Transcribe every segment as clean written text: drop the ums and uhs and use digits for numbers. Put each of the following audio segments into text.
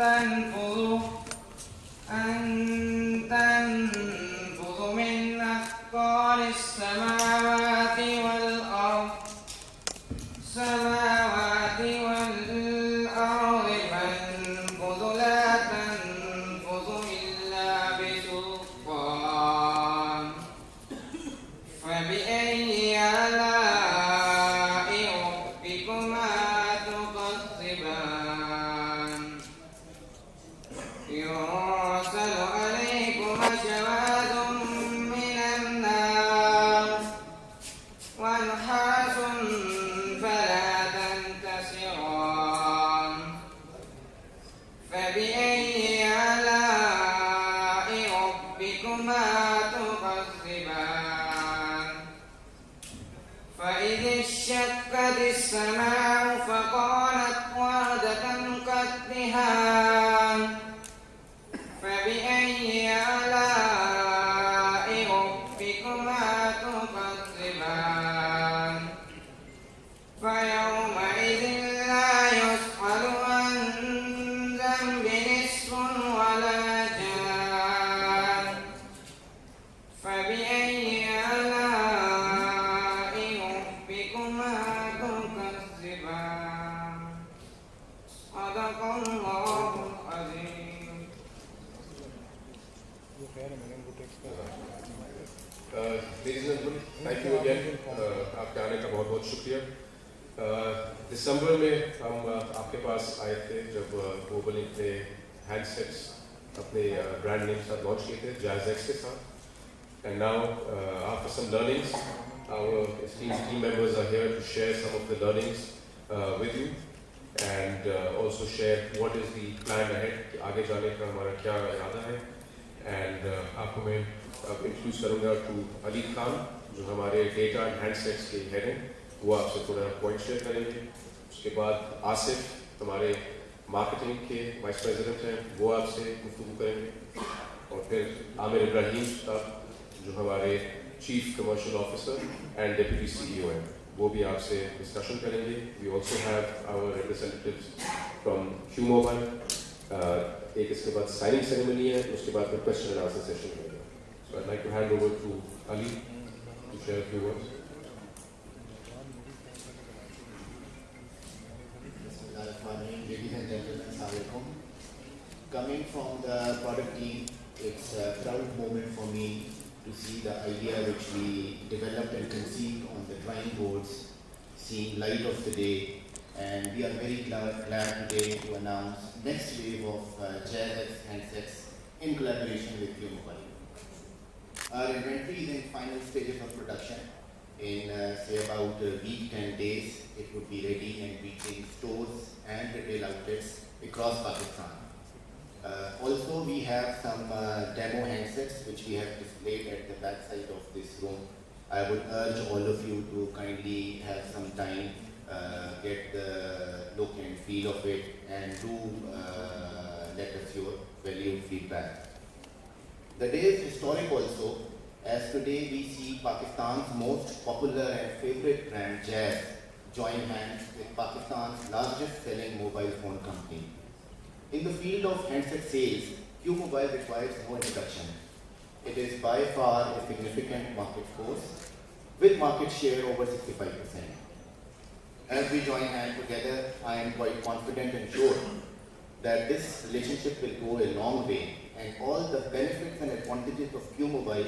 تنفذ من أقطار السماوات والأرض فانفذ لا تنفذ إلا بسلطان فبأي آلاء ربكما تكذبان يرسل عليكما شواظ من النار ونحاس فلا تنتصران فبأي آلاء ربكما تكذبان فإذا انشقت السماء فكانت وردة كالدهان فبأي آلاء ربكما تكذبان فيومئذ لا يسأل عن ذنبه إنس ولا جان فبأي آلاء ربكما تكذبان صدق الله العظيم. Ladies and gentlemen, thank you again. آپ کے آنے کا بہت بہت شکریہ. دسمبر میں ہم آپ کے پاس آئے تھے جب گلوبل انک نے ہینڈ سیٹس اپنے برانڈ نیم کے ساتھ لانچ کیے تھے جائز ایکس کے ساتھ. And now after some learnings our esteemed team members are here to share some of the learnings with you and also share what is the plan ahead. آگے جانے کا ہمارا کیا ارادہ ہے. اینڈ آپ کو میں انٹروڈیوس کروں گا ٹو علی خان جو ہمارے ڈیٹا اینڈ ہینڈ سیٹس کے ہیڈ ہیں. وہ آپ سے تھوڑا پوائنٹ شیئر کریں گے. اس کے بعد آصف ہمارے مارکیٹنگ کے وائس پریزیڈنٹ ہیں, وہ آپ سے گفتگو کریں گے. اور پھر عامر ابراہیم صاحب جو ہمارے chief commercial officer and deputy C E O ہیں, وہ بھی آپ سے ڈسکشن کریں گے. We also have our representatives from Q Mobile. ایک اس کے بعد سائننگ سیریمنی ہے, اس کے بعد پھر کویسچن اینڈ آنسر سیشن ہوگا. So I like to hand over to Ali to share few words. Ladies and gentlemen, Assalamualaikum. Coming from the product team, it's a proud moment for me to see the idea which we developed and conceived on the drawing boards seeing light of the day, and we are very glad today to announce next wave of JazzX handsets in collaboration with Q-Mobile. Our inventory is in final stages of production. In say about a week, 10 days, it would be ready and reaching stores and retail outlets across Pakistan. Also, we have some demo handsets which we have displayed at the back side of this room. I would urge all of you to kindly have some time, get the look and feel of it, and do let us your valued feedback. The day is historic also, as today we see Pakistan's most popular and favorite brand Jazz join hands with Pakistan's largest selling mobile phone company. In the field of handset sales, Q-Mobile requires no introduction. It is by far a significant market force with market share over 65%. As we join hands together, I am quite confident and sure that this relationship will go a long way, and all the benefits and advantages of Q-Mobile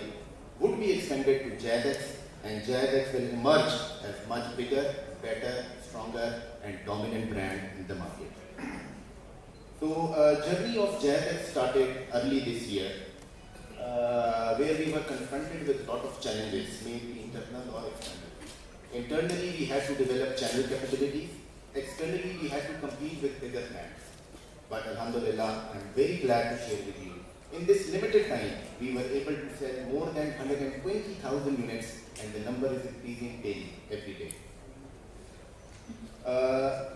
would be extended to JazzX, and JazzX will emerge as much bigger, better, stronger and dominant brand in the market. So, journey of JazzX started early this year, where we were confronted with a lot of challenges, maybe internal or external. Internally, we had to develop channel capabilities. Externally, we had to compete with bigger brands. But Alhamdulillah, I'm very glad to share with you. In this limited time, we were able to sell more than 120,000 units, and the number is increasing daily, every day.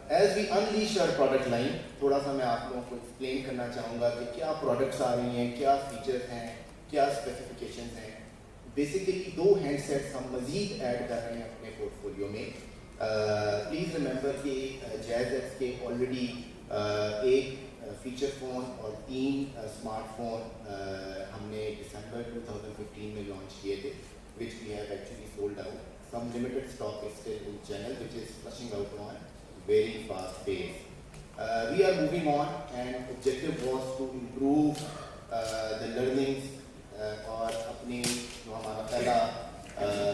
As we unleash our product line, تھوڑا سا میں آپ لوگوں کو explain کرنا چاہوں گا کہ کیا پروڈکٹس آ رہی ہیں, کیا فیچرس ہیں, کیا اسپیسیفکیشنس ہیں. بیسیکلی 2 ہینڈ سیٹس ہم مزید ایڈ کر رہے ہیں اپنے پورٹ فولیو میں. پلیز ریممبر کہ JazzX کے آلریڈی ایک فیچر فون اور 3 اسمارٹ فون ہم نے دسمبر 2015 میں لانچ کیے تھے, which we have actually sold out. Some limited stock is still in channel, which is flushing out on very fast pace. We are moving on, and objective was to improve the learnings اور اپنی جو ہمارا پہلا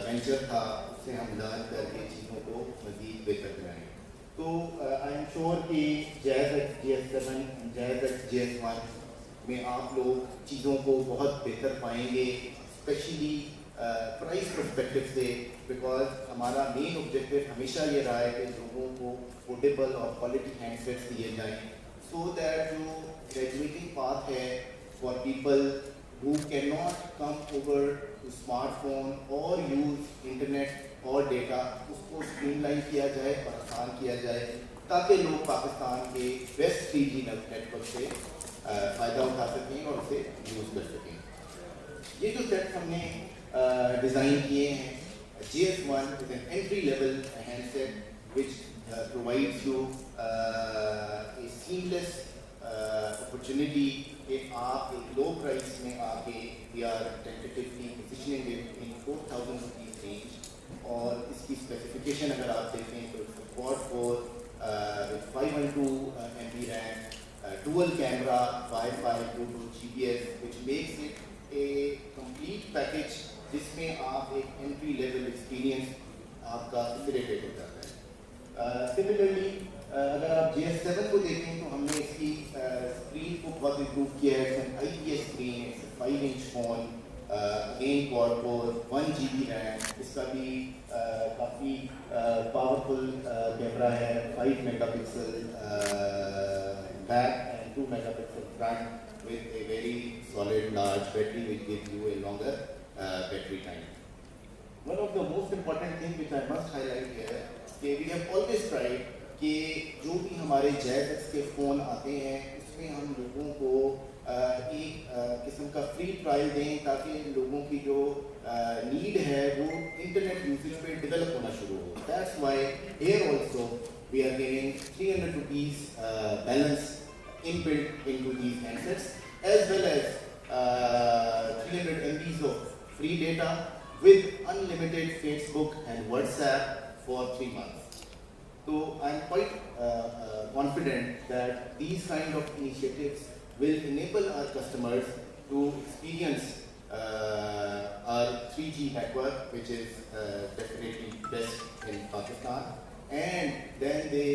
venture تھا اس سے ہم learn کر کے چیزوں کو مزید بہتر بنائیں. تو آئی ایم شیور کہ جیز GS7 جیز GS1 میں آپ لوگ چیزوں کو بہت بہتر پائیں گے, اسپیشلی پرائز پرسپیکٹو سے, بیکاز ہمارا مین آبجیکٹیو ہمیشہ یہ رہا ہے کہ لوگوں کو پورٹیبل اور کوالٹی ہینڈ سیٹس دیے جائیں, سو دیٹ جو گریجویٹنگ پاتھ ہے for people who cannot come over to smartphone or use internet or data, اس کو اسٹریم لائن کیا جائے اور آسان کیا جائے تاکہ لوگ پاکستان کے بیسٹ 3G نیٹ ورک سے فائدہ اٹھا سکیں اور اسے یوز کر سکیں. یہ جو سیٹ ہم نے ڈیزائن کیے ہیں, GS1 is an entry level handset which provides you a seamless opportunity کہ آپ ایک لو پرائس میں آ کے we are tentatively positioning it in 4000 rupees range, اور اس کی اسپیسیفکیشن اگر آپ دیکھیں تو quad 4 with 512 MB RAM, dual camera, Wi-Fi, Bluetooth, GPS, which makes it a complete package جس میں آپ ایک entry level experience آپ کا facilitate ہو جاتا ہے. Similarly, اگر آپ GS7 کو دیکھیں تو ہم نے اس کی اسکرین کو بہت امپروو کیا ہے. IPS اسکرین, 5 inch فون, again quad core, 1 GB RAM, اس کا بھی کافی پاورفل کیمرہ ہے, 5 mega pixel back and 2 mega pixel front with a very solid large battery which gives you a longer battery time. One of the most important thing which I must highlight here کہ we have always tried کہ جو بھی ہمارے جیز x کے phone آتے ہیں اس میں ہم لوگوں کو ایک قسم کا فری ٹرائل دیں تاکہ لوگوں کی جو نیڈ ہے وہ انٹرنیٹ یوزیج پہ ڈیولپ ہونا شروع ہو. That's why here also we are giving 300 rupees balance in built in to these handsets as well as 300 MBs of free data with unlimited Facebook and WhatsApp for 3 months. So I am quite confident that these kind of initiatives will enable our customers to experience our 3G network, which is definitely best in Pakistan, and then they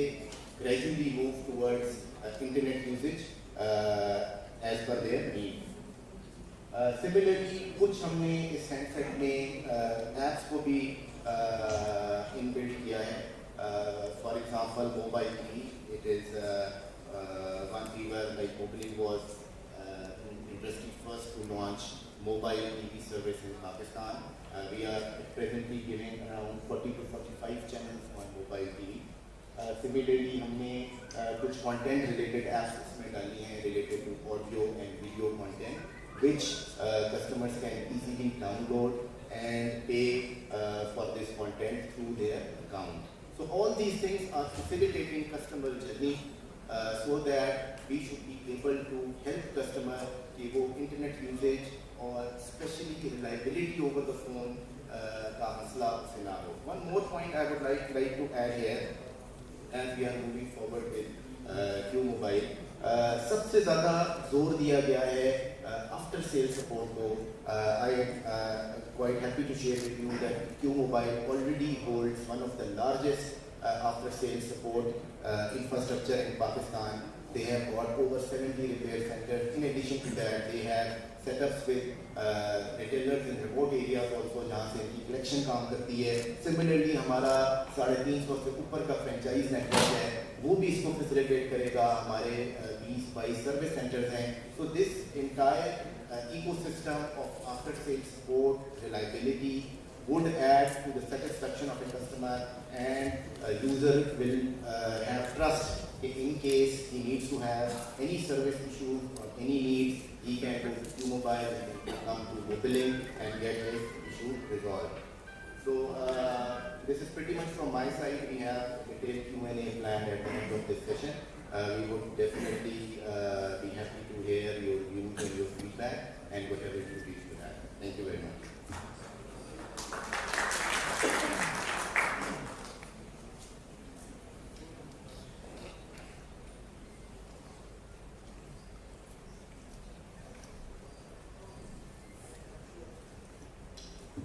gradually move towards internet usage as per their need. Similarly, کچھ ہم نے اس hand set میں apps کو بھی ان blood کیا ہے. For example, mobile TV. It is one fever like Mobilink was industry first to launch mobile TV service in Pakistan. We are presently giving around 40 to 45 channels on mobile TV. Similarly, ہم نے کچھ content related apps اس میں ڈالی ہیں related to audio and video content, which customers can easily download and pay for this content through their account. So all these things are facilitating customer journey so that we should be able to help customer کہ وہ internet usage اور especially reliability over the phone کا مسئلہ اسے نہ ہو. One more point I would like to add here as we are moving forward with Q Mobile. سب سے زیادہ زور دیا گیا ہے after sales support کو. I am quite happy to share with you that Q Mobile already holds one of the largest after sales support infrastructure in Pakistan. They have got over 70 repair centers. In addition to that, they have setups with retailers in remote areas also جہاں سے ان کی collection کام کرتی ہے. Similarly, ہمارا 350 سے اوپر کا franchise net work ہے, وہ بھی اس کو فیسیلیٹیٹ کرے گا. ہمارے 20-22 سروس سینٹرز ہیں. So this entire ecosystem of after sales support, reliability would add to the satisfaction of a customer, and a user will have trust in case he needs to have any service issue or any needs, he can go to Q Mobile and come to Mobilink and get his issue resolved. So this is pretty much from my side. We have a detailed Q&A planned at the end of this session. We would definitely be happy to hear your feedback and whatever you wish to add. Thank you very much.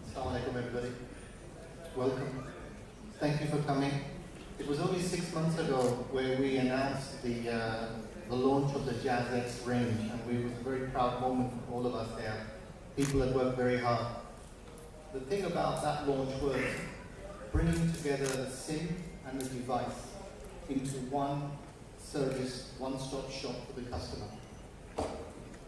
Assalamu alaikum everybody. Welcome. Thank you for coming. It was only 6 months ago where we announced the launch of the Jazz X range, and it was a very proud moment for all of us there. People had worked very hard. The thing about that launch was bringing together a SIM and a device into one service, one-stop shop for the customer.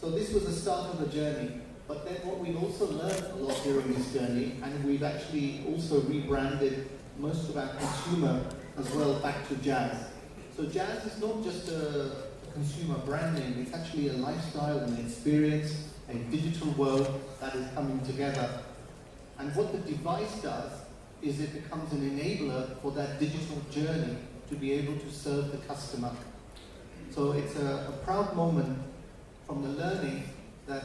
So this was the start of the journey. But then what we also learned a lot during this journey, and we've actually also rebranded most of our consumer as well back to Jazz. So Jazz is not just a consumer brand name, it's actually a lifestyle and an experience, a digital world that is coming together. And what the device does is it becomes an enabler for that digital journey to be able to serve the customer. So it's a proud moment from the learning that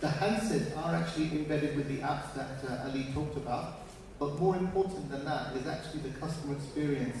The handsets are actually embedded with the apps that Ali talked about, but more important than that is actually the customer experience.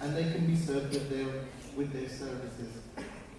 and they can be served with their services.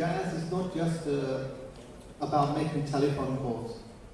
Jazz is not just about making telephone calls.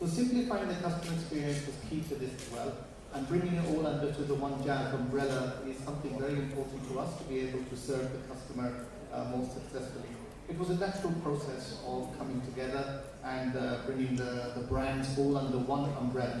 So simplifying the customer experience was key to this as well, and bringing it all under to the one Jazz umbrella is something very important to us to be able to serve the customer more successfully. It was a natural process of coming together and bringing the brands all under one umbrella.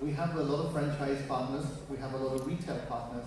We have a lot of franchise partners, we have a lot of retail partners.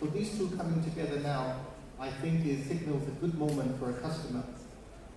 So these two coming together now, I think it signals a good moment for a customer.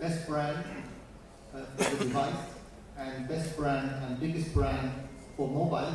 best brand for the device and best brand and biggest brand for mobile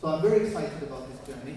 So I'm very excited about this journey.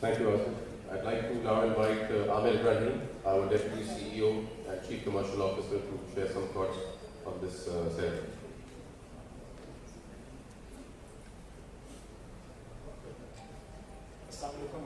Thank you, Asif. I'd like to now invite Amir Ibrahim, our Deputy CEO and Chief Commercial Officer, to share some thoughts on this ceremony.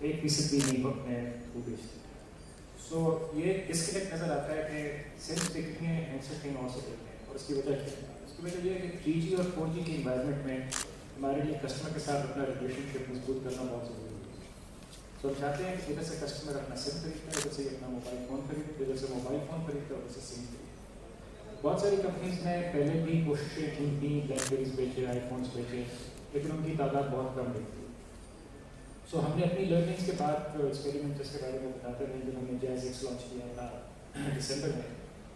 1% بھی نہیں میں وہ بیچتے. سو یہ disconnect نظر آتا ہے کہ صرف دیکھتے ہیں ہینڈ سیٹ کہیں اور سے دیکھتے ہیں. اور اس کی وجہ کیا ہے؟ اس کی وجہ یہ ہے کہ 3G اور 4G کی انوائرمنٹ میں ہمارے لیے کسٹمر کے ساتھ اپنا ریلیشن شپ مضبوط کرنا بہت ضروری ہے. سو ہم چاہتے ہیں کہ ادھر سے کسٹمر اپنا سم خریدتا ہے, ادھر سے اپنا موبائل فون خریدتا ہے, ادھر سے موبائل فون خریدتا ہے, ادھر سے سم خریدتا ہے. بہت ساری کمپنیز نے پہلے بھی کوششیں کی تھیں, بلیک بیریز بیچے, آئی فونس بیچے, لیکن ان کی تعداد بہت کم رہی تھی. سو ہم نے اپنی لرننگس کے بعد جو ایکسپیریمنٹس کے بارے میں بتاتے رہے, جب ہم نے جیز ایکس لانچ کیا تھا دسمبر میں,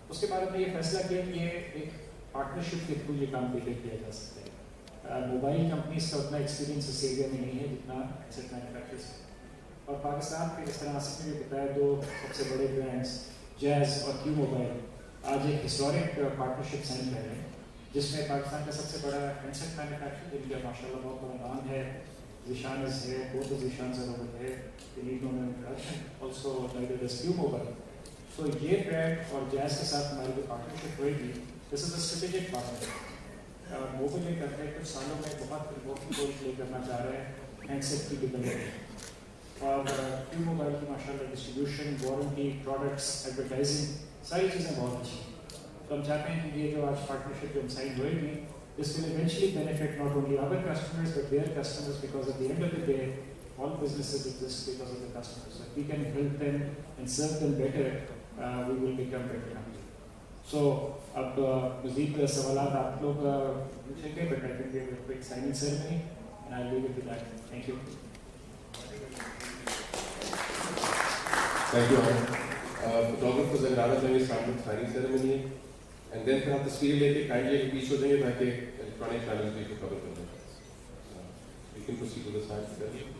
اس کے بعد ہم نے یہ فیصلہ کیا کہ یہ ایک پارٹنرشپ کے تھرو یہ کام کیا جا سکتا ہے. موبائل کمپنیز کا اتنا ایکسپیرینس اس ایریا میں نہیں ہے جتنا ایسٹ مینوفیکچررز ہے. اور پاکستان کے جس طرح آپ نے بتایا, دو سب سے بڑے برانڈس جیز اور کیو موبائل آج ایک ہسٹورک پارٹنرشپ سائن کر رہے ہیں, جس میں پاکستان کا سب سے بڑا ہینڈسیٹ مینوفیکچر جن کا ماشاء اللہ بہت بڑا نام ہے, ذیشانز ہے, بہت ذیشانز ہے, آلسو کیو موبائل. سو یہ برانڈ اور جیز کے ساتھ ہماری جو پارٹنرشپ ہوئے گی, دس از اے اسٹریٹجک پارٹنر. موبائل یہ کرتے ہیں کچھ سالوں میں بہت امپورٹنٹ رول پلے کرنا چاہ رہے ہیں ہینڈ سیٹ کی ڈیولپمنٹ. اور کیو موبائل کی ماشاء اللہ ڈسٹریبیوشن, وارنٹی, پروڈکٹس, ایڈورٹائزنگ, ساری چیزیں بہت اچھی ہیں. تو ہم چاہتے ہیں کہ یہ جو آج پارٹنرشپ جو ہم سائن ہوئے گی, this will eventually benefit not only our customers but their customers, because at the end of the day all businesses exist because of the customers. If we can help them and serve them better, we will become better. So اب مزید سوالات آپ لوگ پوچھیں گے, but I think we have a quick signing ceremony and I'll leave it to that. Thank you. Thank you. Photographers and Rana will start with signing ceremony, and then پھر آپ تصویر لے کے kindly پیچھے ہو جائیں گے تاکہ electronic channels بھی cover کر دیں. You can proceed to the side. Thank you.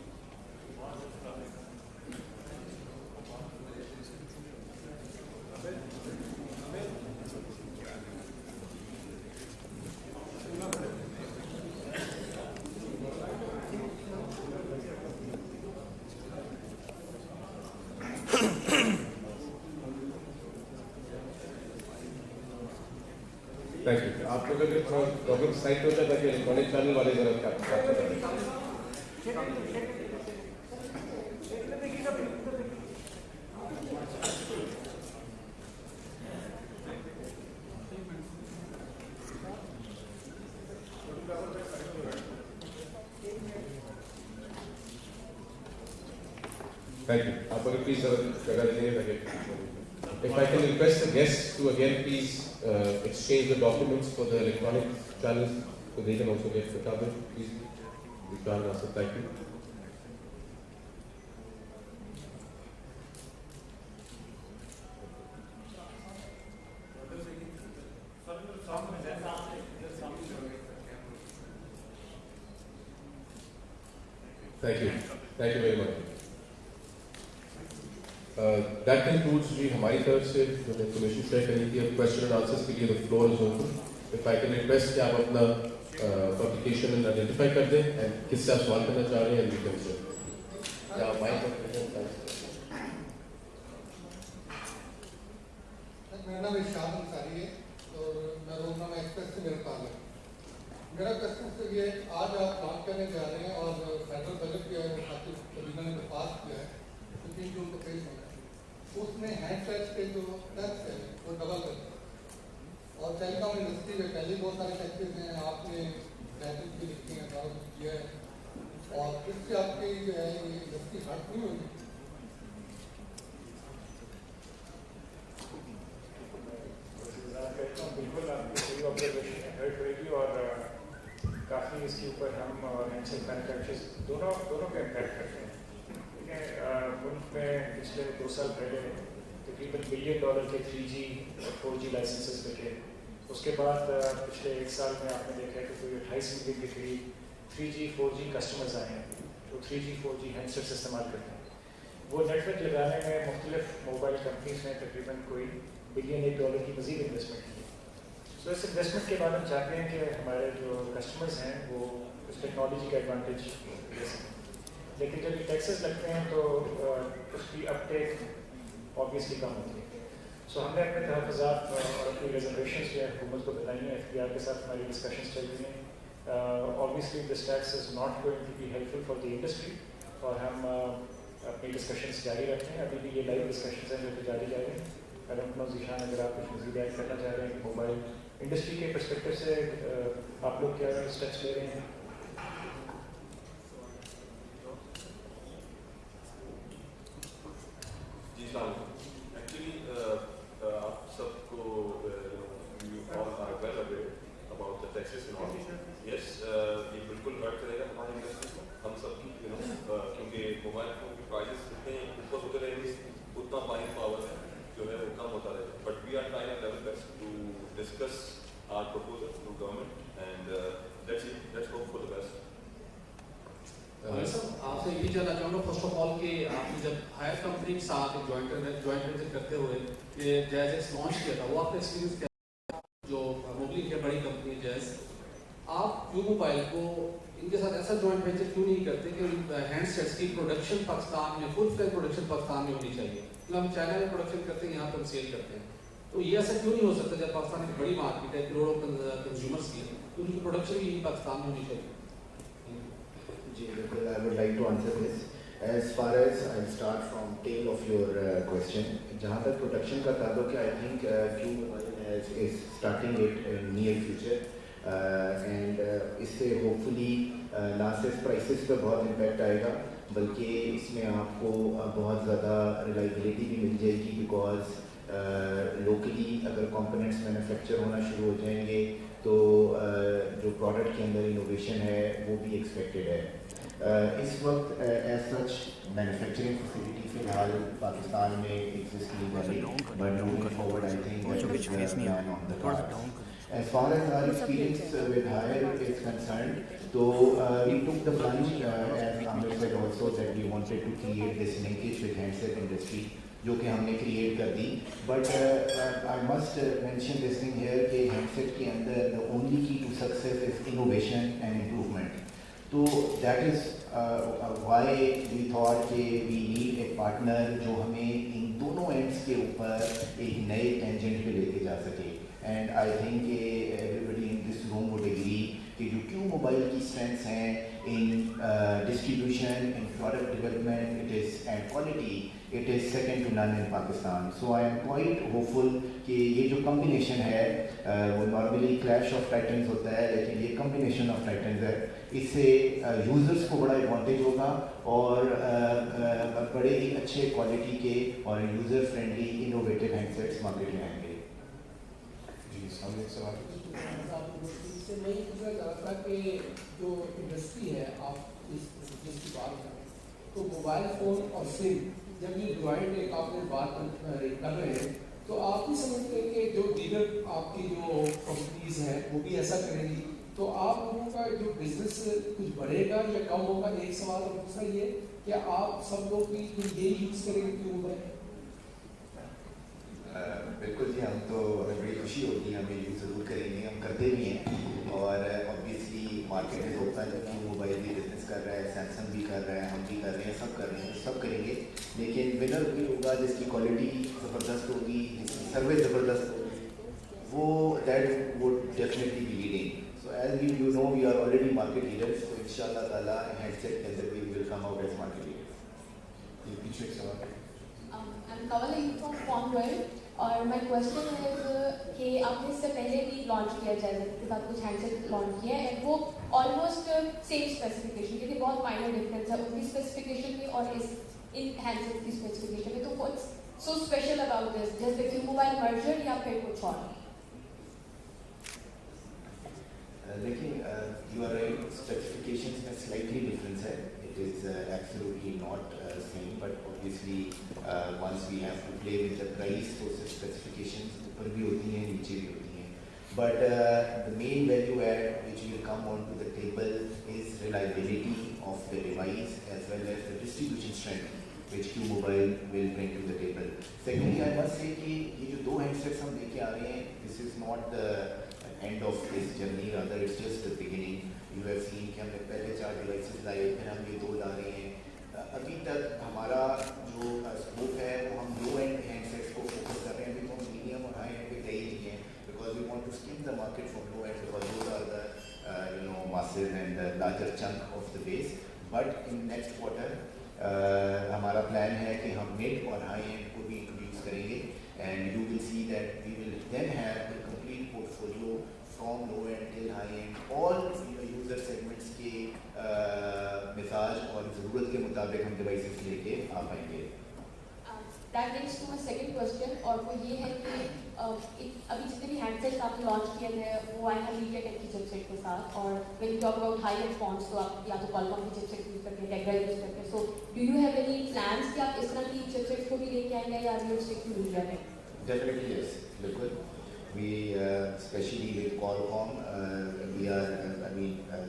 آپ لوگ اگر تھوڑا پروگرام سائٹ ہوتا ہے تاکہ الیکٹرانک چینل والے ذرا کیپچر کریں. Thank you. آپ اگر پلیز ذرا جگہ دیں گے تاکہ if I can request the guests to again please exchange the documents for the electronic channels so they can also get photographed. Please, Vishal Nasir, thank you. Thank you. Thank you very much. That concludes جی ہماری طرف سے جو information share کرنی تھی. اب question and answers کے لیے the floor is open. If I can request کہ آپ اپنا پبلیکیشن آئیڈینٹیفائی کر دیں اینڈ کس سے آپ سوال کرنا چاہ رہے ہیں. we can say. کیا آپ مائک میرا نام ارشاد انصاری ہے اور میں روزنامہ ایکسپریس سے میرا تعلق ہے. میرا کوشچن سے یہ آج آپ لانچ کرنے جا رہے ہیں اور فیڈرل بجٹ جو ہے خاطر کابینہ نے پاس کیا ہے 15 جون کو پیش ہونا ہے. اس میں ہینڈ سیٹس کے جو ٹیکس ہے وہ ڈبل کر دیا اور ٹیلی کام انڈسٹری میں پہلے بہت سارے ٹیکسز ہیں, آپ نے ٹیکسز بھی لکھے ہیں, دعوت کیا ہے اور اس سے آپ کی جو ہے یہ انڈسٹری ہٹ نہیں ہوگی. بالکل آپ کی صحیح آبزرویشن ہرٹ ہوئے گی اور کافی اس کے اوپر ہم اور ہینڈسیٹ مینوفیکچرز دونوں پہ امپیکٹ کرتے ہیں. ملک میں پچھلے 2 سال پہلے تقریباً $1 بلین کے 3G اور 4G لائسنسز بچے. اس کے بعد پچھلے 1 سال میں آپ نے دیکھا کہ کوئی 28 ملین کے قریب 3G 4G کسٹمرز آئے ہیں جو 3G 4G ہینڈ سیٹس استعمال کرتے ہیں. وہ نیٹ ورک لگانے میں مختلف موبائل کمپنیز نے تقریباً کوئی $1 بلین کی مزید انویسٹمنٹ کی. سو اس انویسٹمنٹ کے بعد ہم چاہتے ہیں کہ ہمارے جو کسٹمرز ہیں وہ اس ٹیکنالوجی کا ایڈوانٹیج لے سکیں. لیکن جب یہ ٹیکسز لگتے ہیں تو اس کی اپ ٹیک آبویسلی کم ہوتی ہے. سو ہم نے اپنے تحفظات اور اپنی ریزرویشنس جو ہے حکومت کو بتائی ہیں. FDR کے ساتھ ہماری ڈسکشنس چل رہی ہیں. Obviously this tax is not going to be helpful for the industry اور ہم اپنی ڈسکشنس جاری رکھیں. ابھی بھی یہ لائیو ڈسکشنز ہیں جو کہ جاری جا رہے ہیں. آئی ڈونٹ نو ذیشان اگر آپ کچھ مزید ایڈ کرنا چاہ رہے ہیں موبائل انڈسٹری کے پرسپیکٹو سے آپ لوگ کیا اسٹیپس لے رہے ہیں؟ جی السلام علیکم. ایکچولی آپ سب کو you all are well aware about the taxes and all. Yes یہ بالکل ہرٹ کرے گا ہماری انڈسٹری کو, ہم سب کی کیونکہ موبائل فون کے پرائزز اتنے اوپر ہوتے رہیں گے اتنا بائنگ پاور جو ہے وہ کم ہوتا رہے گا. But we are trying our level best to discuss our proposal to government and let's hope for the best. Sir آپ سے یہی جاننا چاہوں گا فرسٹ آف آل کہ آپ نے جب ہائر کمپنی کے ساتھ ایک جوائنٹ وینچر کرتے ہوئے کہ جیز ایکس لانچ کیا تھا, وہ آپ کا ایکسپیرینس کیا جو موبائل کی بڑی کمپنی ہے جیز, آپ کیو موبائل کو ان کے ساتھ ایسا جوائنٹ وینچر کیوں نہیں کرتے کہ ہینڈ سیٹس کی پروڈکشن پاکستان میں فل فلیج پروڈکشن پاکستان میں ہونی چاہیے؟ کیونکہ ہم چائنا میں پروڈکشن کرتے ہیں, یہاں پر سیل کرتے ہیں, تو یہ ایسا کیوں نہیں ہو سکتا جب پاکستان ایک بڑی مارکیٹ ہے کروڑوں کنزیومرس کی, تو ان کی پروڈکشن بھی پاکستان میں ہونی چاہیے؟ جی بالکل, I would like to answer this. As far as I'll start from tail of your question, جہاں تک پروڈکشن کا تعلق ہے, I think Q Mobile is starting it in near future and اس سے hopefully نہ صرف پرائسز پہ بہت امپیکٹ آئے گا بلکہ اس میں آپ کو بہت زیادہ ریلائبلٹی بھی مل جائے گی, بیکاز لوکلی اگر کمپوننٹس مینوفیکچر ہونا شروع ہو جائیں گے تو جو پروڈکٹ کے اندر انوویشن ہے وہ بھی ایکسپیکٹڈ ہے. اس وقت ایز سچ مینوفیکچرنگ فیسلٹی فی الحال پاکستان میں ایگزسٹ نہیں کر رہی, but moving forward I think as far as our experience with Haier is concerned, so we took the plunge as Amir said also that we wanted to create this linkage with handset industry جو کہ ہم نے create کر دی. But I must mention this thing here کہ handset کے اندر the only key to success is innovation and improvement. تو that is why we thought کہ وی نیڈ اے پارٹنر جو ہمیں ان دونوں اینڈس کے اوپر ایک نئے ٹینجنٹ پہ لے کے جا سکے. اینڈ آئی تھنک کہ everybody in this room would agree کہ جو کیو موبائل کی اسٹرینتھس ہیں in distribution, in product development, it is and quality, it is second to none in Pakistan. So I am quite hopeful کہ یہ جو combination ہے وہ normally clash of titans ہوتا ہے, لیکن یہ کمبینیشن آف ٹائٹنز ہے, اس سے یوزرس کو بڑا ایڈوانٹیج ہوگا اور بڑے ہی اچھے کوالٹی کے اور user friendly innovative handsets market میں آئیں گے. جی سامنے ایک سوال. اس سے میں یہ پوچھنا چاہ رہا تھا کہ جو انڈسٹری ہے آپ جس کی بات کریں تو موبائل فون اور سم جب یہ جوائنٹ ایک آپ نے بات کر رہے ہیں تو آپ بھی سمجھتے ہیں کہ جو دیگر آپ کی جو کمپنیز ہیں وہ بھی ایسا کریں گی تو آپ لوگوں کا جو بزنس کچھ بڑھے گا یا کم ہوگا؟ ایک سوال. اور دوسرا یہ کہ آپ سب لوگ بھی یہی یوز کریں گے کیوں ہوگا؟ بالکل جی, ہم تو ہمیں بڑی خوشی ہوگی, ہم یہ یوز ضرور کریں گے, ہم کرتے بھی ہیں. اور اوبیسلی مارکیٹ میں اوپن ہے, کیوں موبائل بھی بزنس کر رہا ہے, سیمسنگ بھی کر رہا ہے, ہم بھی کر رہے ہیں, سب کر رہے ہیں, سب کریں گے. لیکن ونر وہی ہوگا جس کی کوالٹی زبردست ہوگی, جس کی سروس زبردست ہوگی, وہ that would definitely be leading. So as you know we are already market leaders, تو ان شاء اللہ تعالیٰ ہینڈ سیٹ کے اندر we will come out as market leaders. یہ پیچھے ایک سوال. I'm Kawali from Conwell. اور مائی کوشچن ہے کہ آپ نے اس سے پہلے بھی لانچ کیا جائے کے ساتھ کچھ ہینڈ سیٹ لانچ کیا ہے, وہ آلموسٹ سیم اسپیسیفکیشن, کیونکہ بہت مائنر ڈفرینس ہے ان کی اسپیسیفکیشن میں اور اس ان ہینڈ سیٹ کی اسپیسیفکیشن میں. تو what's so special about this, just Q mobile merger یا پھر کچھ اور؟ دیکھیں, یو آر رائٹ, اسپیسیفکیشنس میں سلائٹلی ڈفرینس ہے. It is absolutely not same, but obviously once we have to play with the price, so specifications upar bhi hoti hain, niche bhi hoti hain. But the main value add which will come onto the table is reliability of the device as well as the distribution strength which Q Mobile will bring to the table. Secondly, I must say کہ یہ جو دو handsets ہم لے کے آ رہے ہیں, this is not the end of this journey, rather it's just the beginning. You have seen کہ ہم نے پہلے 4 ڈیوائسز لائے, پھر ہم یہ 2 لا رہے ہیں. ابھی تک ہمارا جو اسکوپ ہے وہ ہم لو اینڈ ہینڈ سیٹس کو فوکس کر رہے ہیں, ابھی تو ہم میڈیم اور ہائی اینڈ پہ گئے نہیں ہیں, because we want to skim the market from low end, because those are the masses and the larger chunk of the base. But in next quarter ہمارا پلان ہے کہ ہم مڈ اور ہائی اینڈ کو بھی انٹروڈیوس کریں گے and you will see that we will then have a complete portfolio from low end till high end all user segments کے مزاج اور ضرورت کے مطابق ہم ڈیوائسز لے کے آ پائیں گے. That brings to my second question, اور وہ یہ ہے کہ ابھی جتنے بھی ہینڈ سیٹس آپ نے لانچ کیے تھے وہ آئے ہیں MediaTek کی چپ سیٹ کے ساتھ, اور when you talk about high end phones تو آپ یا تو Qualcomm کی چپ سیٹ یوز کرتے ہیں, Tegra یوز کرتے ہیں. So do you have any plans کہ آپ اس طرح کی چپ سیٹس کو بھی لے کے آئیں گے یا you stick to MediaTek? Definitely yes, بالکل. We especially with Qualcomm, we are,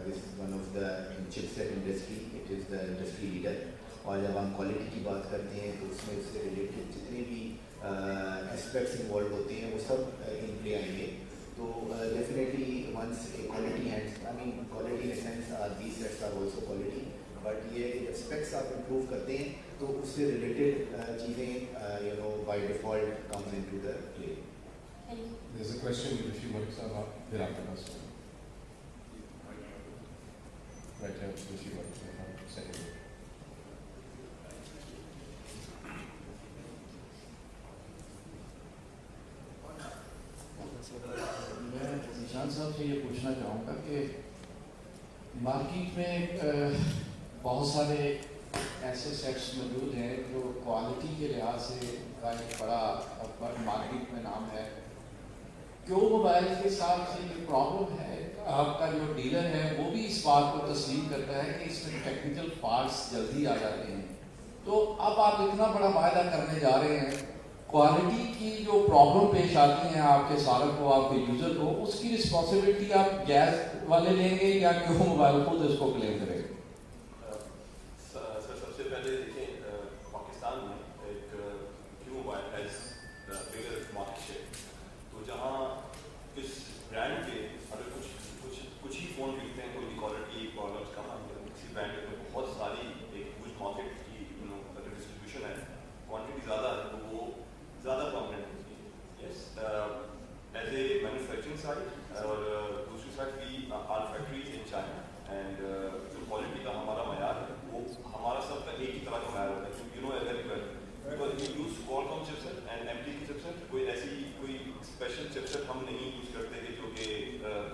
this is one of the in chipset industry, it is the industry leader. اور جب ہم کوالٹی کی بات کرتے ہیں تو اس میں اس سے ریلیٹڈ جتنے بھی اسپیکٹس انوالو ہوتے ہیں وہ سب ان پلے آئیں گے. تو definitely once quality quality in sense these sets are also quality, but یہ اسپیکٹس آپ امپروو کرتے ہیں تو اس سے ریلیٹڈ چیزیں by default comes in to the play. There's a question if you want to ask, پھر آپ کے پاس right here, if you want to second. میں نشان صاحب سے یہ پوچھنا چاہوں گا کہ مارکیٹ میں بہت سارے ایسے سیٹس موجود ہیں جو کوالٹی کے لحاظ سے کا ایک بڑا مارکیٹ میں نام ہے. کیوں موبائل کے ساتھ یہ پرابلم ہے, آپ کا جو ڈیلر ہے وہ بھی اس بات کو تسلیم کرتا ہے کہ اس میں ٹیکنیکل فالٹس جلدی آ جاتے ہیں. تو اب آپ اتنا بڑا وعدہ کرنے جا رہے ہیں, کوالٹی کی جو پرابلم پیش آتی ہیں آپ کے صارف کو, آپ کے یوزر کو, اس کی رسپانسبلٹی آپ گیس والے لیں گے یا کیوں موبائل خود اس کو کلیم کرے گا؟ سر سب سے پہلے دیکھیں پاکستان میں ایک کیوں mobile has bigger market share, تو جہاں اس برانڈ کے اگر کچھ ہی فون بکتے ہیں تو ان کی کوالٹی پرابلمس کم آتی ہے. کسی برانڈ میں بہت ساری ایک کچھ مارکیٹ کی ڈسٹریبیوشن ہے, کوانٹٹی زیادہ ہے تو وہ زیادہ پرامننٹ ہوتی ہے. Yes as a manufacturing side, اور دوسری سائڈ بھی are factories in China, and جو کوالٹی کا ہمارا معیار ہے وہ ہمارا سب کا ایک ہی طرح کا معیار ہوتا ہے. You know very well because you use Qualcomm chipset and MT کی چپسیٹ, کوئی ایسی کوئی اسپیشل چپسیٹ ہم نہیں یوز کرتے کہ جو کہ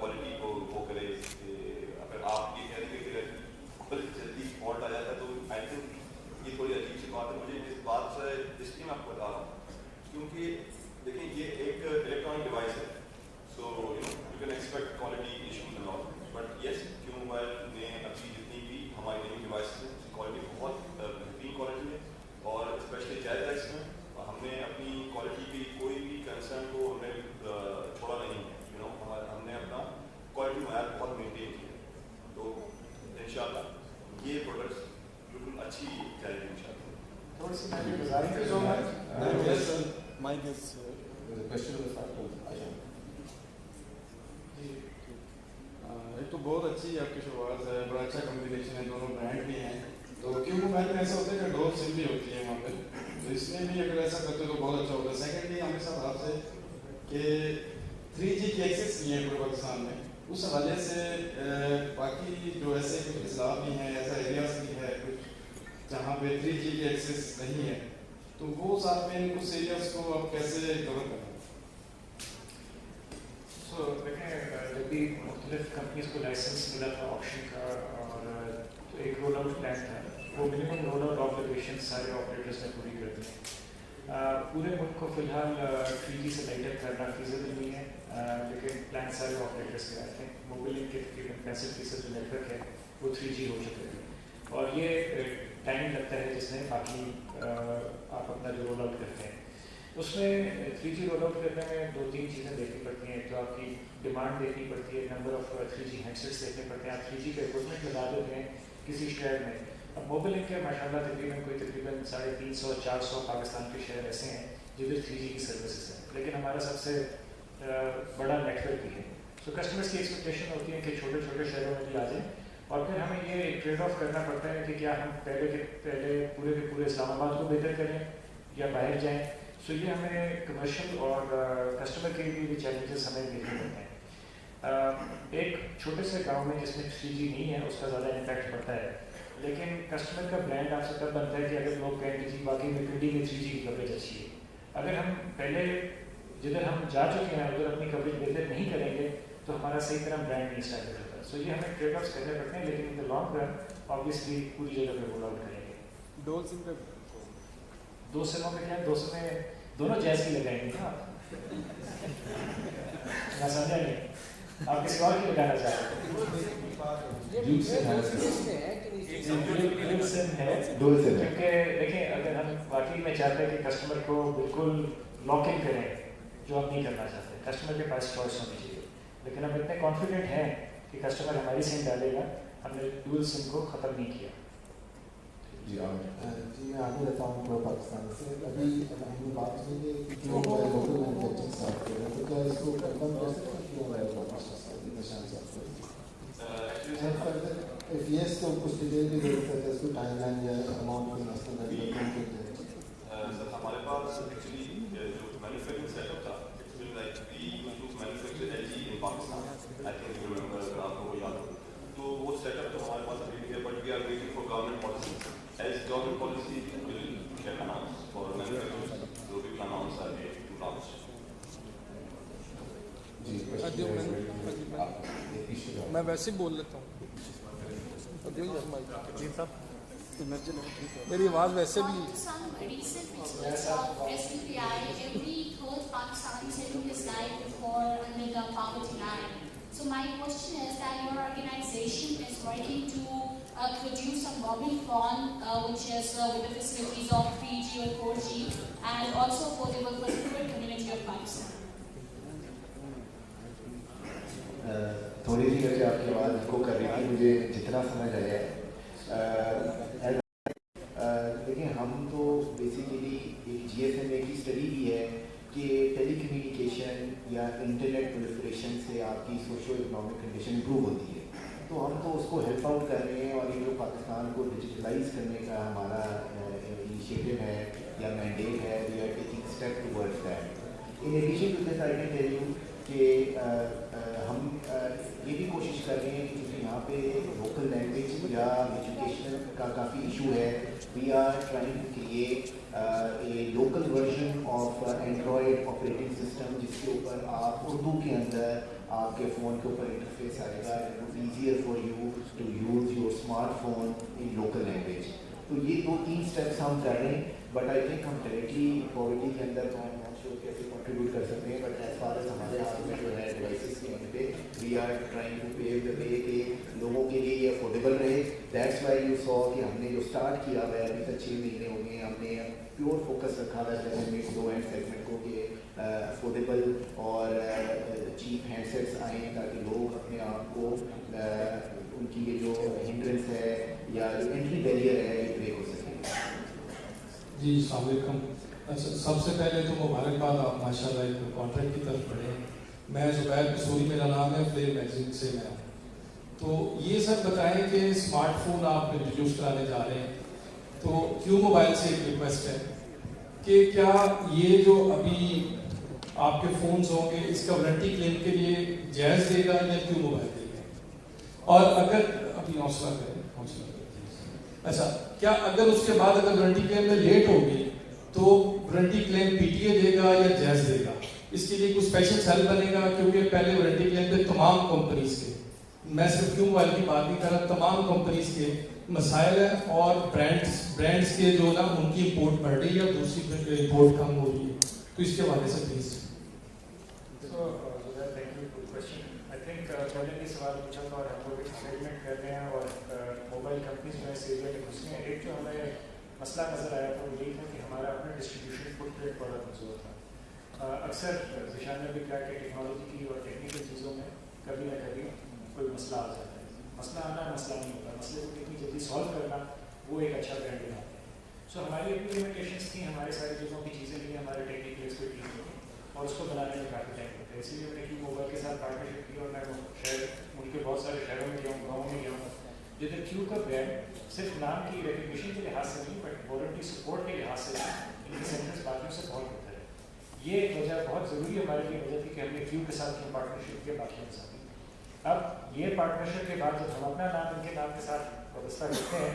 کوالٹی کو وہ کرے. اگر آپ یہ کہہ رہے کہ جلدی فالٹ آ جاتا ہے تو آئی تھنک یہ تھوڑی عجیب سی بات ہے. مجھے اس بات سے اس لیے میں آپ کو بتا رہا ہوں کیونکہ دیکھیں یہ ایک الیکٹرانک ڈیوائس ہے, so you can expect quality issues and all, but yes کیوں موبائل نے ابھی جتنی بھی ہماری نئی ڈیوائسز ہیں اس کی کوالٹی بہت بہترین کوالٹی ہے, اور اسپیشلی جیز ایکس میں ہم نے اپنی کوالٹی کی کوئی بھی کنسرن کو ہم نے چھوڑا نہیں ہے. ہم نے اپنا کوالٹی معیار بہت مینٹین کیا ہے, تو ان شاء اللہ یہ پروڈکٹس بالکل اچھی جائے گی ان شاء اللہ. تھوڑی سی میں بھی گزارش جو ہے Mike is the question of the fact. ایک تو بہت اچھی آپ کی شروعات ہے, بڑا اچھا کمبینیشن ہے, دونوں برانڈ بھی ہیں. تو کیوں موبائل میں ایسا ہوتا ہے کہ ڈور سم بھی ہوتی ہے وہاں پہ, تو اس میں بھی اگر ایسا کرتے تو بہت اچھا ہوتا ہے. سیکنڈلی ہمیں ساتھ آپ سے کہ 3G کی ایکسیس نہیں ہے پورے پاکستان میں, اس حوالے سے باقی جو ایسے کچھ اضلاع بھی ہیں, ایسا ایریاز بھی ہے کچھ جہاں پہ 3G کی ایکسیس نہیں ہے, تو وہ ساتھ میں اس ایریاز کو آپ کیسے کور کریں؟ سو دیکھیں جب بھی مختلف کمپنیز کو لائسنس ملا تھا آپشن کا, اور ایک رول آؤٹ پلان تھا, وہ منیمم رول آؤٹ آبلیگیشن سارے آپریٹرس نے پوری کر دی. پورے ملک کو فی الحال 3G سے لائٹ اپ کرنا فیزیبل نہیں ہے, لیکن پلان سارے آپریٹرس کے آتے ہیں. موبائل لنک کے تقریباً 65% جو نیٹ ورک ہے وہ 3G ہو چکے ہیں, اور یہ ٹائم لگتا ہے جس میں باقی آپ اپنا جو رول آؤٹ کرتے ہیں. اس میں 3G رول آؤٹ کرنے میں 2-3 چیزیں دیکھنی پڑتی ہیں. تو آپ کی ڈیمانڈ دیکھنی پڑتی ہے, نمبر آف 3G ہینڈسیٹس دیکھنے پڑتے ہیں, آپ 3G کا اکوپمنٹ لگا دیتے ہیں کسی شہر میں. اب موبائل لنک کے ماشاء اللہ تقریباً 350-400 پاکستان کے شہر ایسے ہیں جدھر 3G کی سروسز ہیں, لیکن ہمارا سب سے بڑا نیٹ ورک بھی ہے. سو کسٹمرس کی ایکسپیکٹیشن ہوتی ہے کہ چھوٹے چھوٹے شہروں میں بھی آ جائیں, اور پھر ہمیں یہ ٹریڈ آف کرنا پڑتا ہے کہ کیا ہم پہلے پورے کے پورے اسلام آباد کو بہتر کریں یا باہر جائیں. سو یہ ہمیں کمرشل اور کسٹمر کے لیے بھی چیلنجز ہمیں دیکھنے پڑتے ہیں. ایک چھوٹے سے گاؤں میں جس میں 3G نہیں ہے اس کا زیادہ امپیکٹ پڑتا ہے, لیکن کسٹمر کا برانڈ آپ سے تب بنتا ہے کہ اگر لوگ کہیں کہ جی واقعی میں کنڈی میں 3G کی کوریج اچھی ہے. اگر ہم پہلے جدھر ہم جا چکے ہیں ادھر اپنی کوریج بہتر نہیں کریں گے تو ہمارا صحیح طرح برانڈ نہیں اسٹیبلش ہوتا. سو یہ ہمیں ٹریڈ آفس کرنے پڑتے ہیں, لیکن ان دا لانگ رن آبویسلی پوری جگہ پہ رول آؤٹ کریں گے. ڈول سم پہ 2 سموں میں کیا 2 سمیں دونوں جیز کی لگائیں گے نا آپ. میں سمجھا نہیں آپ کسی اور کی لگانا چاہتے ہیں. کیونکہ دیکھیں اگر ہم واقعی میں چاہتے ہیں کہ کسٹمر کو بالکل لاک ان کریں جو ہم نہیں کرنا چاہتے, کسٹمر کے پاس چوائس ہونی چاہیے. لیکن ہم اتنے کانفیڈنٹ ہیں کہ کسٹمر ہماری سم ڈالے گا, ہم نے ڈول سم کو ختم نہیں کیا. جی میں آگے رہتا ہوں پورا پاکستان سے. ابھی ہم نے بات کی ہے کہ جو لوکل مینوفیکچرنگ اسٹارٹ کر رہے ہیں تو کیا اس کو کنفرم کر سکتے ہیں کیوں ہے نشان سے if yes تو کچھ ڈیٹیل بھی دے سکتے ہیں اس کو ٹائم لائن یا اماؤنٹ کے مسئلہ سر ہمارے پاس ایکچولی جو مینوفیکچرنگ سیٹ اپ تھا actually like we use to manufacture LG in Pakistan. I think you remember اگر آپ کو یاد ہو تو وہ سیٹ اپ تو ہمارے پاس ابھی بھی ہے, but we are waiting for government policy. As government policy will get announce for manufacturers جو بھی announce are made to launch. میں ویسے ہی بول لیتا ہوں. میری آواز ویسے بھی So my question is that your organization is working to produce a mobile phone which is with the facilities of 3G or 4G and also affordable for the rural community of Pakistan. تھوڑی سی وجہ آپ کی آواز کو کر رہی تھی, مجھے جتنا سمجھ آیا ہے. دیکھیں ہم تو بیسیکلی ایک GSMA کی اسٹڈی بھی ہے کہ ٹیلی کمیونیکیشن یا انٹرنیٹ پرولیفریشن سے آپ کی سوشو اکنامک کنڈیشن امپروو ہوتی ہے. تو ہم تو اس کو ہیلپ آؤٹ کر رہے ہیں, اور یہ جو پاکستان کو ڈیجیٹلائز کرنے کا ہمارا انیشیٹو ہے یا مینڈیٹ ہے, we are taking step towards that. In addition to this I can tell you کہ ہم یہ بھی کوشش کر رہے ہیں کہ کیونکہ یہاں پہ لوکل لینگویج یا ایجوکیشن کا کافی ایشو ہے, we are trying to create a local version of Android operating system جس کے اوپر آپ اردو کے اندر آپ کے فون کے اوپر انٹرفیس آئے گا. It is easier for you to use your smartphone in local language. تو یہ 2-3 اسٹیپس ہم کر رہے ہیں, بٹ آئی تھنک ہم ڈائریکٹلی پاورٹی کے اندر تو ہم ناٹ شیور کیسے کنٹریبیوٹ کر سکتے ہیں, بٹ ایز فار ایز ہمارے ہاتھ میں جو ہے ڈیوائسز کے اینڈ پہ وی آر ٹرائنگ ٹو پیو دا وے کہ لوگوں کے لیے یہ افورڈیبل رہے. دیٹس وائی یو سو کہ ہم نے جو اسٹارٹ کیا ہوا ہے ابھی تک 6 مہینے ہو گئے, ہم نے پیور فوکس رکھا ہوا ہے میڈ لو اینڈ سیگمنٹ کو کہ افورڈیبل اور چیپ ہینڈ سیٹس آئیں تاکہ لوگ اپنے آپ کو ان کی یہ جو ہنڈرنس ہے یا جو انٹری بیریئر ہے یہ بریک ہو سکے. جی السلام علیکم. سب سے پہلے تو مبارکباد, آپ ماشاء اللہ ایک کانٹریکٹ کی طرف بڑھے. میں زبیر قصوری میرا نام ہے, فلیر میگزین سے میں ہوں. تو یہ سب بتائیں کہ اسمارٹ فون آپ انٹروڈیوس کرانے جا رہے ہیں, تو کیو موبائل سے ایک ریکویسٹ ہے کہ کیا یہ جو ابھی آپ کے فونز ہوں گے اس کا وارنٹی کلیم کے لیے جائز دے گا یا کیو موبائل دے گا؟ اور اگر ابھی حوصلہ کریں اچھا, کیا اگر اس کے بعد اگر وارنٹی کلیم میں لیٹ ہوگی تو وارنٹی کلیم PTA دے گا یا جائز دے گا؟ اس کے لیے کوئی اسپیشل سیل بنے گا, کیونکہ پہلے وارنٹی کلیم پہ تمام کمپنیز کے, میں صرف کیو موبائل کی بات نہیں کر رہا, تمام کمپنیز کے مسائل ہیں, اور برانڈس کے جو نا ان کی امپورٹ بڑھ رہی ہے اور دوسری امپورٹ کم ہو رہی ہے. تو اس کے حوالے سے پلیز. پہلے بھی سوال پوچھا تھا اور ہم لوگ ایکسپیریمنٹ کر رہے ہیں اور موبائل کمپنیز جو ہے اس ایریا میں گھسنے ہیں. ایک جو ہمیں مسئلہ نظر آیا تھا وہ یہی تھا کہ ہمارا اپنا ڈسٹریبیوشن فٹ پرنٹ بڑا کمزور تھا. اکثر ذیشان نے بھی کہا کہ ٹیکنالوجی کی اور ٹیکنیکل چیزوں میں کبھی نہ کبھی کوئی مسئلہ آ جاتا ہے. مسئلہ آنا مسئلہ نہیں ہوتا, مسئلے کو کتنی جلدی سالو کرنا وہ ایک اچھا برانڈ بناتا ہے. سو ہماری اپنی لمیٹیشنس تھیں, ہمارے ساری چیزوں کی چیزیں تھیں, ہمارے ٹیکنیکل ایکسپرٹیز تھی, اور اس کو بنانے میں کافی ٹائم ہوتا ہے. اسی لیے میں نے کیو موبائل کے ساتھ پارٹنرشپ کی, اور میں شہر ملک کے بہت سارے شہروں میں گیا ہوں, گاؤں میں گیا ہوں, جدھر کیو کا برانڈ صرف نام کی ریکگنیشن کے لحاظ سے نہیں بٹ وارنٹی سپورٹ کے لحاظ سے ان کے سینٹرس باقیوں سے بہت بہتر ہے. یہ ایک وجہ بہت ضروری ہمارے لیے وجہ تھی کہ ہم نے کیو کے ساتھ کیوں پارٹنرشپ کیا باقیوں کے ساتھ. اب یہ پارٹنرشپ کے بعد جب ہم اپنا نام ان کے نام کے ساتھ وابستہ کرتے ہیں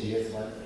GS1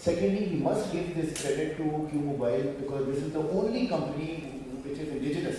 Secondly, we must give this credit to Q Mobile because this is the only company which is indigenous,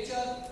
HR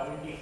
R&D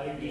R&D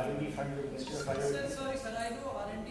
R&D fund with Ministry of Finance. Sir, sorry sir, I do R&D,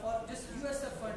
for just USF fund,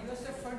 USF fund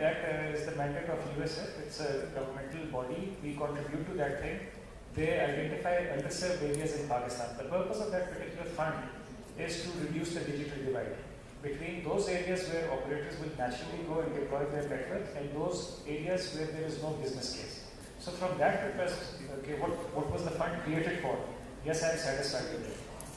that is the mandate of USF. It's a governmental body. We contribute to that thing. They identify underserved areas in Pakistan. The purpose of that particular fund is to reduce the digital divide between those areas where operators will naturally go and deploy their network and those areas where there is no business case. So from that purpose, okay, what was the fund created for? Yes, I am satisfied with it.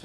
So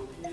OTA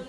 1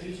3G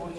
4G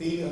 3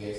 yes,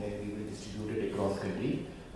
then we will distribute it across country,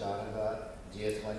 4000 GS1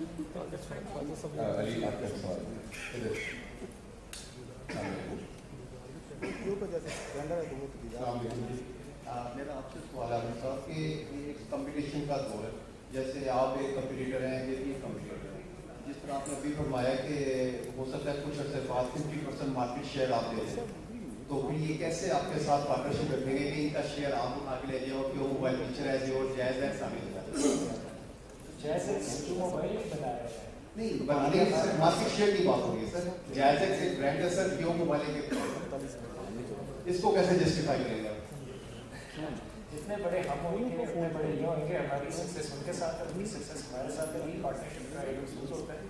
علی آپ کا سوال میرا آپ سے سوال ہے صاحب کہ یہ کمپٹیشن کا دور ہے، جیسے آپ ایک کمپٹیٹر ہیں، یہ بھی کمپٹیٹر ہیں، جس طرح آپ نے ابھی فرمایا کہ ہو سکتا ہے کچھ عرصے بعد 50% مارکیٹ شیئر آپ دے دیں، تو پھر یہ کیسے آپ کے ساتھ پارٹنرشپ رکھیں گے کہ ان کا شیئر آپ اٹھا کے لے جائیں اور کیوں موبائل فیچر ہے جو جائز ہے شامل ہو جائے؟ نہیں بنانے کی مارکیٹ شیئر کی بات ہو رہی ہے سر، جائز ہے برانڈ ہے سر، کیوں موبائل کے اس کو کیسے جسٹیفائی کریں گے؟ جتنے بڑے ہم ہوں گے اتنے بڑے یہ ہوں گے، ہماری سکسیس ان کے ساتھ ہے، ان کی سکسیس ہمارے ساتھ ہے، یہ پارٹنرشپ کا ایک اصول ہوتا ہے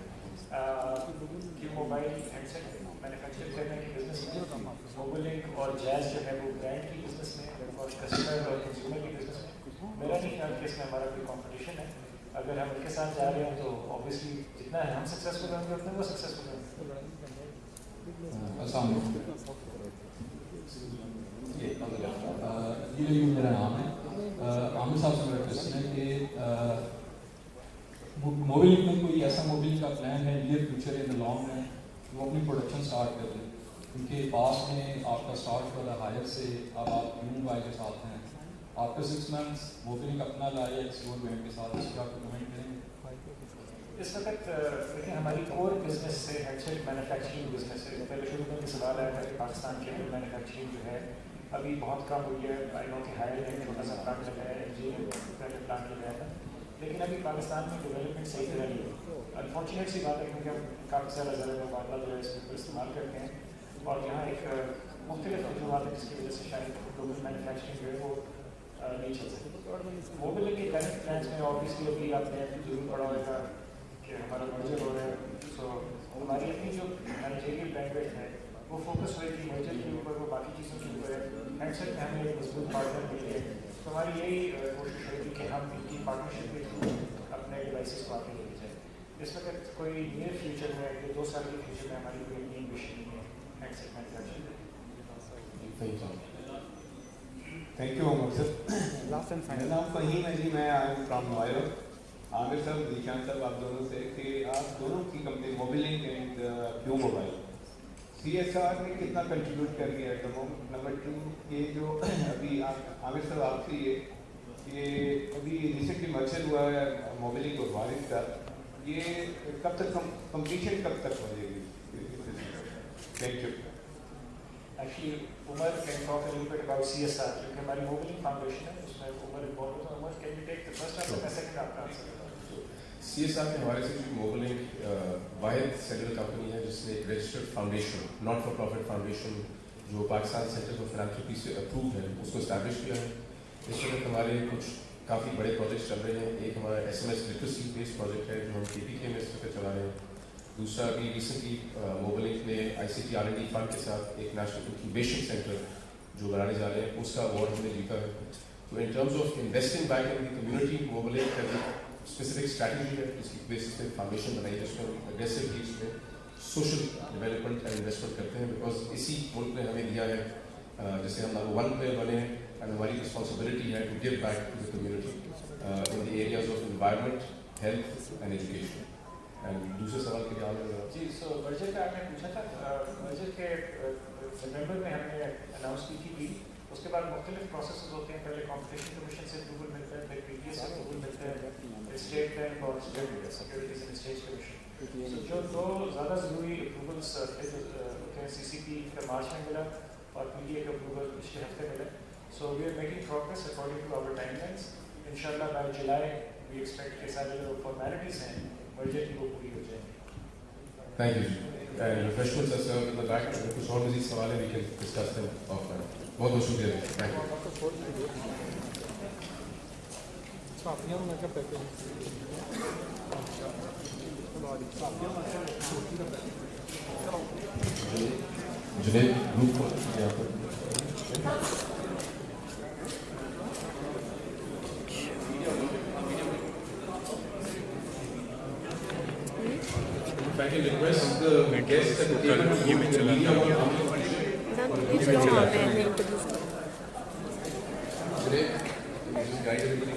کہ موبائل ہینڈ سیٹ مینوفیکچر کرنے کے بزنس میں موبائل لنک اور جیز جو ہے وہ برانڈ کی بزنس میں اور کسٹمر اور کنزیومر کی بزنس میں میرا نہیں خیال کہ اس میں ہمارا کوئی کمپٹیشن ہے. اگر ہم ان کے ساتھ جا رہے ہیں تو اوبیسلی جتنا ہم سکسیزفل ہوں گے اتنے وہ سکسیزفل ہوں گے. السلام علیکم. یہ میرا نام ہے. عامر صاحب سے میرا کوشچن ہے کہ موبائل میں کوئی ایسا موبائل کا پلان ہے نیئر فیوچر ان لانگ میں وہ اپنی پروڈکشن اسٹارٹ کر دیں؟ کیونکہ پاس میں آپ کا اسٹارٹ والا ہائر سے اب آپ نیو موبائل کے ساتھ ہیں. آفٹر 6 months موبائل اپنا لائے کسی اور برانڈ کے ساتھ، اس کا کمنٹ کریں گے؟ اس وقت دیکھیں ہماری کور بزنس سے ہیڈ سیٹ مینوفیکچرنگ بزنس ہے. پہلے شروع میں سوال آیا تھا کہ پاکستان کی مینوفیکچرنگ جو ہے ابھی بہت کم ہوئی ہے. آئی نو کہ ہائر میں چھوٹا سا پلانٹ لگایا ہے، جی پہلے پلانٹ لگایا تھا، لیکن ابھی پاکستان میں ڈیولپمنٹ صحیح طرح نہیں ہے. انفارچونیٹ سی بات ہے کیونکہ ہم کافی سارا ذرا مبادلہ جو ہے اس کے اوپر استعمال کرتے ہیں اور یہاں ایک مختلف وجوہات ہے جس کی وجہ سے شاید گلوبل مینوفیکچرنگ جو ہے وہ نہیں چل سکتی. موبائل کے کرنٹ پلانس میں آبویسلی ابھی آپ نے ضرور پڑھا ہوگا کہ ہمارا مرجر ہو رہا ہے. سو ہماری اپنی جو مینیجریل بینڈویڈ ہے وہ فوکس ہوئے کہ مرجر کے اوپر، وہ باقی چیزوں کے اوپر ہے. ہینڈ سیٹ میں ہمیں ایک مضبوط پارٹنر مل گئے تو ہماری یہی کوشش ہوئی تھی کہ ہم ان کی پارٹنرشپ کے تھرو اپنے ڈیوائسز کو آگے لے کے جائیں. اس وقت کوئی نیئر فیوچر میں 2 سال کے فیوچر میں ہماری کوئی نئی ویژن نہیں ہے handset manufacturing. Thank you Umar صاحب. میرا نام فہیم ہے جی، میں آئی ایم فرام نوئر. عامر صاحب، ذیشان صاحب، آپ دونوں سے کہ آپ دونوں کی company mobile link and Q mobile CSR نے کتنا کنٹریبیوٹ کر دیا ہے؟ نمبر 2 یہ جو ابھی عامر صاحب آپ سے یہ کہ ابھی ریسنٹلی مرچر ہوا ہے موبائل لنک اور وارث کا، یہ کب تک کمپٹیشن کب تک ہو جائے گی؟ Thank you. Actually, Umar can talk a little bit about CSR کیونکہ ہماری موبائل فاؤنڈیشن ہے اس میں عمر انوالو ہوتا ہے. عمر can you take the first answer and second آپ کا آنسر؟ CSR میں ہمارے سے موبائل لنک واحد سیلولر کمپنی ہے جس نے ایک registered foundation, not for profit foundation جو پاکستان سینٹر فار فلانتھروپی سے اپرووڈ ہے، اس کو اسٹیبلش کیا ہے. اس وقت ہمارے کچھ کافی بڑے پروجیکٹس چل رہے ہیں. ایک ہمارا SMS لٹریسی بیسڈ پروجیکٹ ہے جو ہم KPK میں اس وقت چلا رہے ہیں. دوسرا ابھی ریسنٹلی موبائل لنک نے ICT R&D فنڈ کے ساتھ ایک نیشنل انکیوبیشن سینٹر جو بنانے جا رہے ہیں، اس کا ایوارڈ ہم نے جیتا ہے. تو in terms of investing back in the community, mobile link کا ایک اسپیسیفک اسٹریٹجی ہے جس کی بیسس پہ فاؤنڈیشن بنائی ہے جس میں اگریسو ریچ میں سوشل ڈیولپمنٹ اینڈ انویسٹمنٹ کرتے ہیں. بیکاز اسی ملک نے ہمیں دیا ہے، جیسے ہم نمبر 1 پلیئر بنے ہیں اینڈ ہماری رسپانسبلٹی ہے to give back to the community in the areas of environment, health and education. دوسرے سوال کے جواب میں جی سو مرجر کا آپ نے پوچھا تھا. مرجر کے نومبر میں ہم نے اناؤنس کی تھی. اس کے بعد مختلف پروسیسز ہوتے ہیں. پہلے کمپٹیشن کمیشن سے اپروول ملتا ہے، پھر PTS سے اپروول ملتا ہے، اسٹیٹ بینک اور سیکورٹیز اینڈ ایکسچینج کمیشن. جو 2 زیادہ ضروری اپروولس ہوتے ہیں، CCP کا مارچ میں ملا اور PTA کا اپروول پچھلے ہفتے ملا. So we are making progress according to our timelines. ان شاء اللہ بائی جولائی وی ایکسپیکٹ کہ سارے جو فارمیلٹیز ہیں مرجر کی وہ پوری ہو جائیں گی. Thank you. Refreshments are served in the back. اگر کچھ اور مزید سوال ہے we can discuss them offline. بہت بہت شکریہ. Thank you. جنید گروپ یہاں پر I can request the guests at the table to give the media one guide everybody.